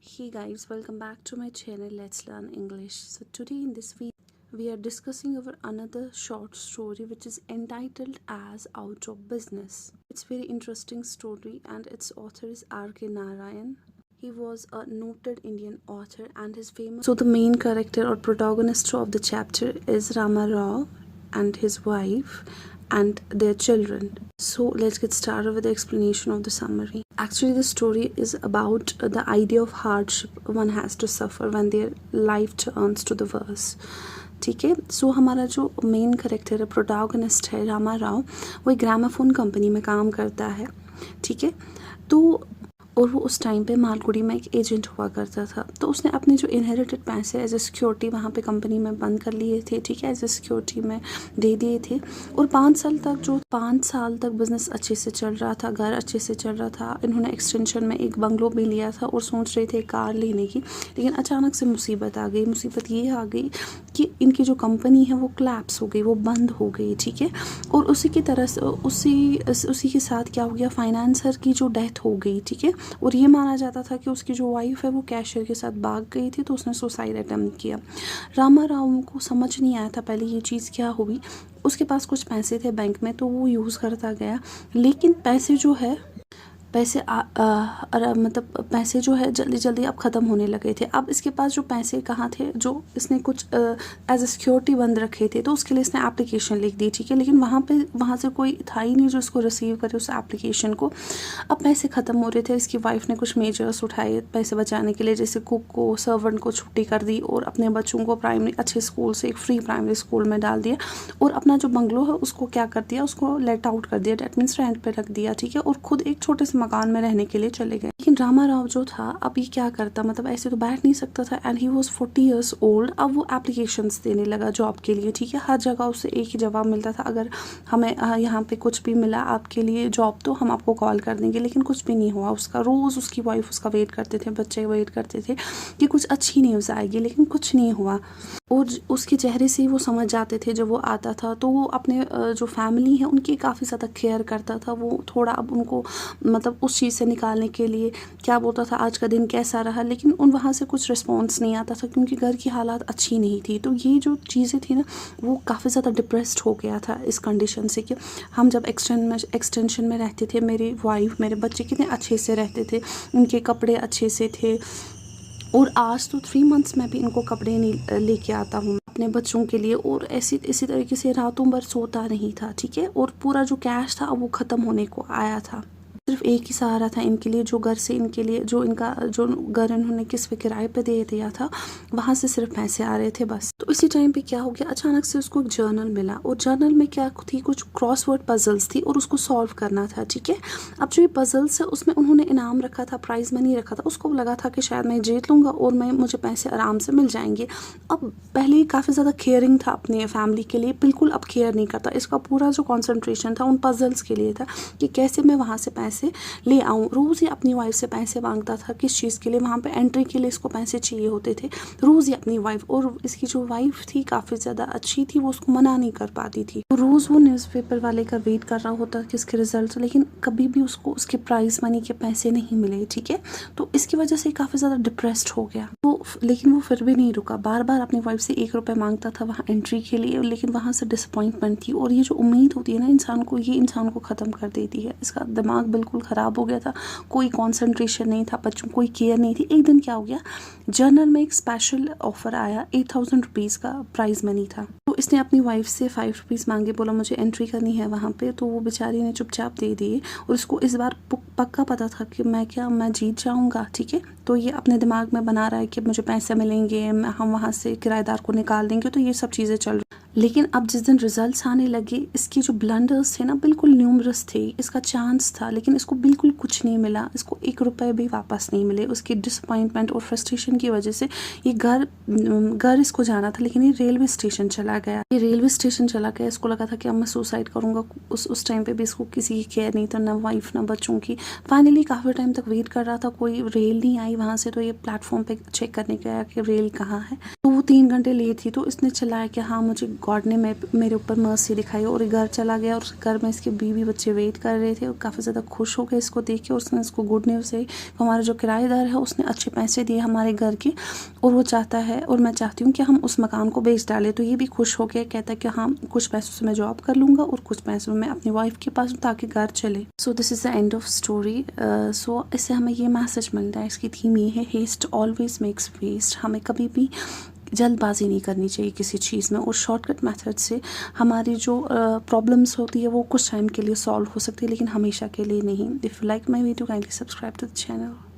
Hey guys, welcome back to my channel Let's Learn English. So today in this video we are discussing our another short story which is entitled as Out of Business. It's very interesting story and its author is R.K. Narayan. He was a noted Indian author and his famous. So the main character or protagonist of the chapter is Rama Rao and his wife and their children. So let's get started with the explanation of the summary. Actually, the story is about the idea of hardship one has to suffer when their life turns to the worse. ठीक है. सो हमारा जो main character है protagonist है रामा राव, वो एक gramophone company में काम करता है. ठीक है. तो और वो उस टाइम पे मालगुड़ी में एक एजेंट हुआ करता था. तो उसने अपने जो इनहेरिटेड पैसे एज ए सिक्योरिटी वहाँ पे कंपनी में बंद कर लिए थे. ठीक है. एज ए सिक्योरिटी में दे दिए थे. और 5 साल तक बिजनेस अच्छे से चल रहा था, घर अच्छे से चल रहा था. इन्होंने एक्सटेंशन में एक बंगलो भी लिया था और सोच रहे थे कार लेने की. लेकिन अचानक से मुसीबत आ गई. मुसीबत ये आ गई कि इनकी जो कंपनी है वो कोलैप्स हो गई, वो बंद हो गई. ठीक है. और उसी की तरह से उसी के साथ क्या हो गया, फाइनेंसर की जो डेथ हो गई. ठीक है. और ये माना जाता था कि उसकी जो वाइफ है वो कैशियर के साथ भाग गई थी, तो उसने सुसाइड अटेम्प्ट किया. रामा राव को समझ नहीं आया था पहले ये चीज़ क्या हुई. उसके पास कुछ पैसे थे बैंक में तो वो यूज़ करता गया. लेकिन पैसे जो है पैसे जो है जल्दी जल्दी अब ख़त्म होने लगे थे. अब इसके पास जो पैसे कहाँ थे, जो इसने कुछ एज ए सिक्योरिटी बंद रखे थे, तो उसके लिए इसने एप्लीकेशन लिख दी. ठीक है. लेकिन वहाँ से कोई था ही नहीं जो इसको रिसीव करे उस एप्लीकेशन को. अब पैसे ख़त्म हो रहे थे. इसकी वाइफ ने कुछ मेजर्स उठाए पैसे बचाने के लिए, जैसे कुक को, सर्वेंट को छुट्टी कर दी और अपने बच्चों को अच्छे स्कूल से एक फ्री प्राइमरी स्कूल में डाल दिया. और अपना जो बंगलो है उसको क्या कर दिया, उसको लेट आउट कर दिया, डेट मीन्स रेंट पे रख दिया. ठीक है. और खुद एक छोटे से मकान में रहने के लिए चले गए. लेकिन रामा राव जो था अब ये क्या करता, मतलब ऐसे तो बैठ नहीं सकता था. And he was 40 years old. अब वो एप्लीकेशंस देने लगा जॉब के लिए. ठीक है. हर जगह उससे एक ही जवाब मिलता था, अगर हमें यहाँ पे कुछ भी मिला आपके लिए जॉब तो हम आपको कॉल कर देंगे. लेकिन कुछ भी नहीं हुआ उसका. रोज़ उसकी वाइफ उसका वेट करते थे, बच्चे वेट करते थे कि कुछ अच्छी न्यूज़ आएगी, लेकिन कुछ नहीं हुआ. और उसके चेहरे से वो समझ जाते थे जब वो आता था. तो वो अपने जो फैमिली है उनकी काफ़ी ज़्यादा केयर करता था. वो थोड़ा अब उनको मतलब उस चीज़ से निकालने के लिए क्या बोलता था, आज का दिन कैसा रहा. लेकिन वहाँ से कुछ रिस्पॉन्स नहीं आता था क्योंकि घर की हालात अच्छी नहीं थी. तो ये जो चीज़ें थी ना, वो काफ़ी ज़्यादा डिप्रेस्ड हो गया था इस कंडीशन से कि हम जब एक्सटेंशन में रहते थे, मेरी वाइफ मेरे बच्चे कितने अच्छे से रहते थे, उनके कपड़े अच्छे से थे. और आज तो 3 मंथ्स में भी इनको कपड़े नहीं लेके आता हूँ अपने बच्चों के लिए. और इसी तरीके से रातों भर सोता नहीं था. ठीक है. और पूरा जो कैश था वो ख़त्म होने को आया था. सिर्फ एक ही सहारा था इनके लिए, जो घर से इनके लिए जो घर इन्होंने किस पे किराए पे दे दिया था, वहाँ से सिर्फ पैसे आ रहे थे बस. तो इसी टाइम पे क्या हो गया, अचानक से उसको एक जर्नल मिला. और जर्नल में क्या थी, कुछ क्रॉसवर्ड पजल्स थी और उसको सॉल्व करना था. ठीक है. अब जो ये पजल्स है उसमें उन्होंने इनाम रखा था, प्राइज मनी रखा था. उसको लगा था कि शायद मैं जीत लूँगा और मुझे पैसे आराम से मिल जाएंगे. अब पहले ही काफ़ी ज़्यादा केयरिंग था अपने फैमिली के लिए, बिल्कुल अब केयर नहीं करता. इसका पूरा जो कॉन्सेंट्रेशन था उन पजल्स के लिए था कि कैसे मैं वहाँ से पैसे ले आऊँ. रोज़ ही अपनी वाइफ से पैसे मांगता था. किस चीज़ के लिए, वहाँ पे एंट्री के लिए इसको पैसे चाहिए होते थे. रोज़ ही अपनी वाइफ, और इसकी जो वाइफ थी काफ़ी ज़्यादा अच्छी थी, वो उसको मना नहीं कर पाती थी. तो रोज़ वो न्यूज़पेपर वाले का वेट कर रहा होता कि इसके रिजल्ट, लेकिन कभी भी उसको उसके प्राइज मनी के पैसे नहीं मिले. ठीक है. तो इसकी वजह से काफ़ी ज़्यादा डिप्रेस्ड हो गया. लेकिन वो फिर भी नहीं रुका. बार बार अपनी वाइफ से 1 रुपये मांगता था वहाँ एंट्री के लिए, लेकिन वहाँ से डिसअपॉइंटमेंट थी. और ये जो उम्मीद होती है ना इंसान को, ये इंसान को ख़त्म कर देती है. इसका दिमाग बिल्कुल ख़राब हो गया था. कोई कंसंट्रेशन नहीं था बच्चों, कोई केयर नहीं थी. एक दिन क्या हो गया, जर्नल में एक स्पेशल ऑफर आया. 8000 रुपीज़ का प्राइज मनी था. तो इसने अपनी वाइफ से 5 रुपीज़ मांगे, बोला मुझे एंट्री करनी है वहाँ पे. तो वो बेचारी ने चुपचाप दे दिए. और उसको इस बार पक्का पता था कि मैं जीत जाऊँगा. ठीक है. तो ये अपने दिमाग में बना रहा है कि मुझे पैसे मिलेंगे, हम वहाँ से किराएदार को निकाल देंगे. तो ये सब चीज़ें चल रही. लेकिन अब जिस दिन रिजल्ट्स आने लगे, इसकी जो ब्लंडर्स थे ना बिल्कुल न्यूमरस थे. इसका चांस था लेकिन इसको बिल्कुल कुछ नहीं मिला. इसको 1 रुपये भी वापस नहीं मिले. उसकी डिसअपॉइंटमेंट और फ्रस्ट्रेशन की वजह से ये घर इसको जाना था, लेकिन ये रेलवे स्टेशन चला गया. इसको लगा था कि अब मैं सुसाइड करूँगा. उस टाइम पे भी इसको किसी की केयर नहीं था, ना वाइफ ना बच्चों की. फाइनली काफ़ी टाइम तक वेट कर रहा था, कोई रेल नहीं आई वहाँ से. तो ये प्लेटफॉर्म पे चेक करने गया कि रेल कहाँ है. तो वो 3 घंटे लेट थी, तो इसने चिल्लाया कि हाँ मुझे गॉड ने मेरे ऊपर मर्सी दिखाई, और घर चला गया। और घर में इसके बीवी बच्चे वेट कर रहे थे और काफ़ी ज़्यादा खुश हो गए इसको देख के। और उसने इसको गुड न्यूज़ दी, हमारा जो किराएदार है उसने अच्छे पैसे दिए हमारे घर के, और वो चाहता है और मैं चाहती हूँ कि हम उस मकान को बेच डालें। तो ये भी खुश हो गया, कहता है कि हाँ कुछ पैसों से मैं जॉब कर लूँगा और कुछ पैसों में अपनी वाइफ के पास ताकि घर चले। So this is the end of story. So इससे हमें ये मैसेज मिलता है, इसकी थीम ये है, हेस्ट ऑलवेज मेक्स वेस्ट। हमें कभी भी जल्दबाजी नहीं करनी चाहिए किसी चीज़ में, और शॉर्टकट मेथड से हमारी जो प्रॉब्लम्स होती है वो कुछ टाइम के लिए सॉल्व हो सकती है, लेकिन हमेशा के लिए नहीं। If you like my video kindly subscribe to the channel.